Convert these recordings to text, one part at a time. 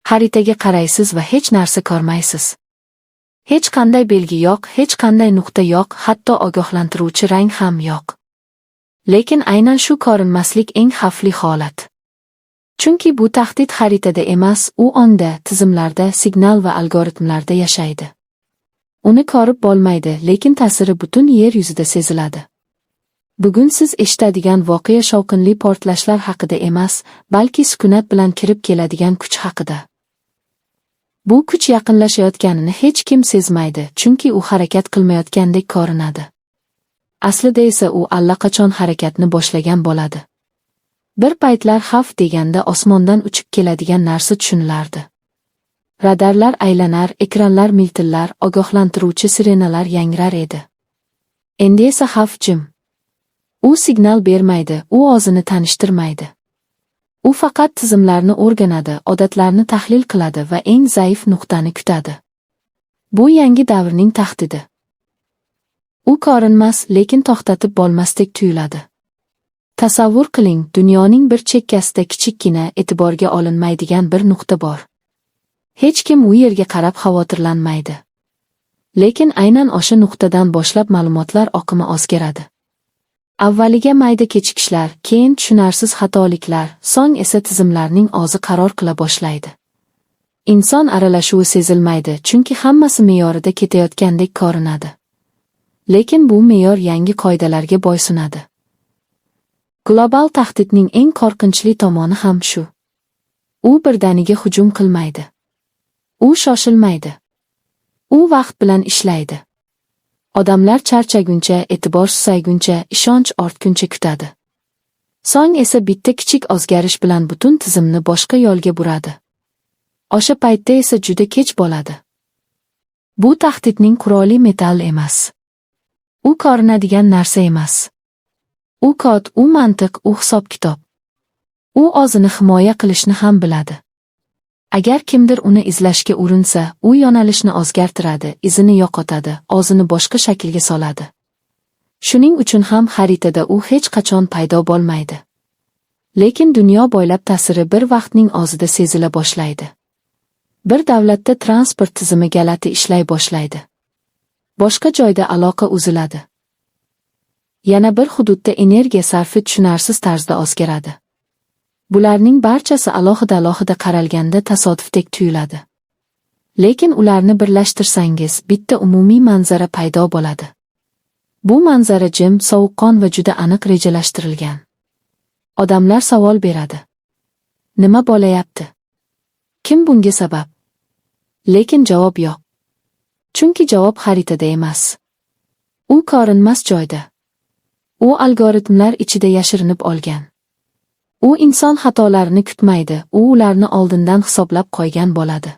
Xaritaga qaraysiz va hech narsa ko'rmaysiz. Hech qanday belgi yo'q, hech qanday nuqta yo'q, hatto ogohlantiruvchi rang ham yo'q. Lekin aynan shu ko'rinmaslik eng xavfli holat. Chunki bu tahdid xaritada emas, u onda, tizimlarda, signal va algoritmlarda yashaydi. Uni ko'rib bo'lmaydi, lekin ta'siri butun yer yuzida seziladi. Bugun siz eshitadigan voqea shovqinli portlashlar haqida emas, balki sukunat bilan kirib keladigan kuch haqida. Bu kuch yaqinlashayotganini hech kim sezmaydi, chunki u harakat qilmayotgandek ko'rinadi. Aslida esa u allaqachon harakatni boshlagan bo'ladi. Bir paytlar xavf deganda osmondan uchib keladigan narsa tushunilardi. Radarlar aylanar, ekranlar miltillar, ogohlantiruvchi sirenalar yangrar edi. Endi esa xavf jim. U signal bermaydi, u o'zini tanishtirmaydi. U faqat tizimlarni o'rganadi, odatlarni tahlil qiladi va eng zaif nuqtani kutadi. Bu yangi davrning tahdidi. U ko'rinmas, lekin to'xtatib bo'lmasdek tuyuladi. Tasavvur qiling, dunyoning bir chekkasida kichikkina, e'tiborga olinmaydigan bir nuqta bor. Hech kim u yerga qarab xavotirlanmaydi. Lekin aynan o'sha nuqtadan boshlab ma'lumotlar oqimi o'zgaradi. Avvaliga mayda kechikishlar, keyin tushunarsiz xatoliklar, so'ng esa tizimlarning o'zi qaror qila boshlaydi. Inson aralashuvi sezilmaydi, chunki hammasi me'yorida ketayotgandek ko'rinadi. Lekin bu me'yor yangi qoidalarga bo'ysunadi. Global tahdidning eng qo'rqinchli tomoni ham shu. U birdaniga hujum qilmaydi. U shoshilmaydi. U vaqt bilan ishlaydi. Odamlar charchaguncha, e'tibor susayguncha, ishonch ortguncha kutadi. So'ng esa bitta kichik o'zgarish bilan butun tizimni boshqa yo'lga buradi. O'sha paytda esa juda kech bo'ladi. Bu tahdidning quroli metall emas. U ko'rinadigan narsa emas. U kod, u mantiq, u hisob-kitob. U o'zini himoya qilishni ham biladi. Agar kimdir uni izlashga urinsa, u yo'nalishni o'zgartiradi, izini yo'qotadi, o'zini boshqa shaklga soladi. Shuning uchun ham xaritada u hech qachon paydo bo'lmaydi. Lekin dunyo bo'ylab ta'siri bir vaqtning o'zida sezila boshlaydi. Bir davlatda transport tizimi galati ishlay boshlaydi. Boshqa joyda aloqa uziladi. Yana bir hududda energiya sarfi tushunarsiz tarzda o'zgaradi. Bularning barchasi alohida qaralganda tasodifdek tuyuladi. Lekin ularni birlashtirsangiz, bitta umumiy manzara paydo bo'ladi. Bu manzara jim, sovuqqon va juda aniq rejalashtirilgan. Odamlar savol beradi. Nima bo'layapti? Kim bunga sabab? Lekin javob yo'q. Chunki javob xaritada emas. U ko'rinmas joyda. U algoritmlar ichida yashirinib olgan. U inson xatolarini kutmaydi, u ularni oldindan hisoblab qo'ygan bo'ladi.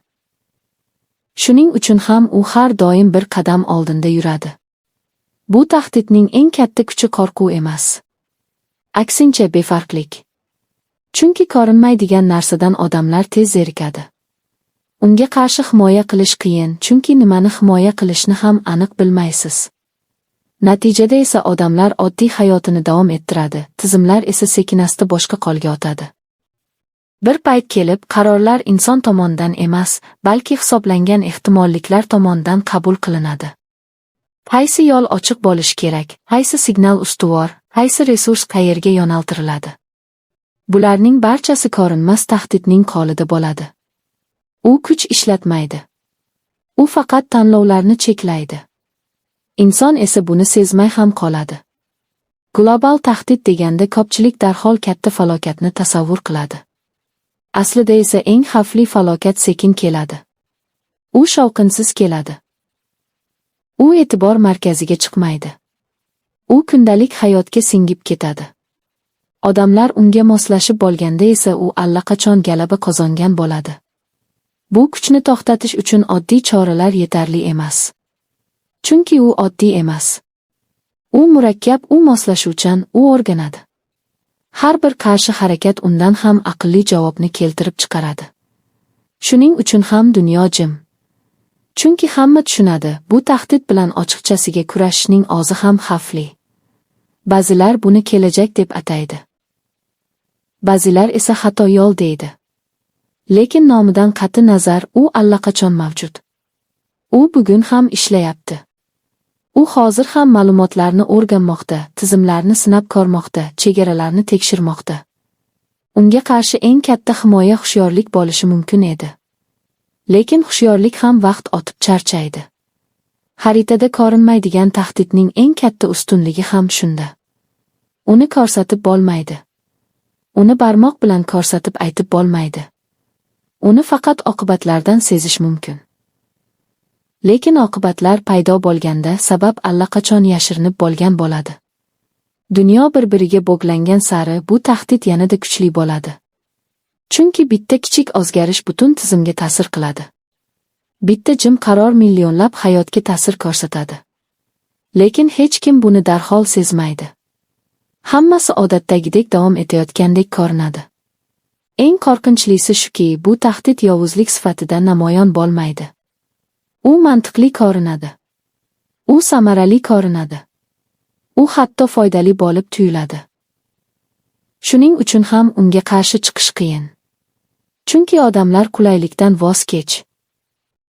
Shuning uchun ham u har doim bir qadam oldinda yuradi. Bu tahdidning eng katta kuchi qo'rquv emas. Aksincha befarqlik. Chunki ko'rinmaydigan narsadan odamlar tez zerikadi. Unga qarshi himoya qilish qiyin, chunki nimani himoya qilishni ham aniq bilmaysiz. Natijada esa odamlar oddiy hayotini davom ettiradi, tizimlar esa sekinasta boshqa qo'lga o'tadi. Bir payt kelib, qarorlar inson tomonidan emas, balki hisoblangan ehtimolliklar tomonidan qabul qilinadi. Qaysi yo'l ochiq bo'lishi kerak, qaysi signal ustuvor, qaysi resurs qayerga yo'naltiriladi. Bularning barchasi ko'rinmas tahdidning qo'lida bo'ladi. U kuch ishlatmaydi. U faqat tanlovlarni cheklaydi. Inson esa buni sezmay ham qoladi. Global tahdid deganda ko'pchilik darhol katta falokatni tasavvur qiladi. Aslida esa eng xavfli falokat sekin keladi. U shovqinsiz keladi. U e'tibor markaziga chiqmaydi. U kundalik hayotga singib ketadi. Odamlar unga moslashib bo'lganda esa u allaqachon g'alaba qozongan bo'ladi. Bu kuchni to'xtatish uchun oddiy choralar yetarli emas. Chunki u oddiy emas. U murakkab, u moslashuvchan, u o'rganadi. Har bir qarshi harakat undan ham aqlli javobni keltirib chiqaradi. Shuning uchun ham dunyo jim. Chunki hamma tushunadi, bu tahdid bilan ochiqchasiga kurashishning o'zi ham xavfli. Ba'zilar buni kelajak deb ataydi. Ba'zilar esa xato yo'l deydi. Lekin nomidan qat'i nazar u allaqachon mavjud. U bugun ham ishlayapti. U hozir ham ma'lumotlarni o'rganmoqda, tizimlarni sinab ko'rmoqda, chegaralarni tekshirmoqda. Unga qarshi eng katta himoya hushyorlik bo'lishi mumkin edi. Lekin hushyorlik ham vaqt otib charchaydi. Xaritada ko'rinmaydigan tahdidning eng katta ustunligi ham shunda. Uni ko'rsatib bo'lmaydi. Uni barmoq bilan ko'rsatib aytib bo'lmaydi. Uni faqat oqibatlardan sezish mumkin. Lekin oqibatlar paydo bo'lganda sabab allaqachon yashirinib bo'lgan bo'ladi. Dunyo bir-biriga bog'langan sari bu tahdid yanada kuchli bo'ladi. Chunki bitta kichik o'zgarish butun tizimga ta'sir qiladi. Bitta jim qaror millionlab hayotga ta'sir ko'rsatadi. Lekin hech kim buni darhol sezmaydi. Hammasi odatdagidek davom etayotgandek ko'rinadi. Eng qo'rqinchlisi shuki, bu tahdid yovuzlik sifatida namoyon bo'lmaydi. U mantiqli ko'rinadi. U samarali ko'rinadi. U hatto foydali bo'lib tuyuladi. Shuning uchun ham unga qarshi chiqish qiyin. Chunki odamlar qulaylikdan voz kech.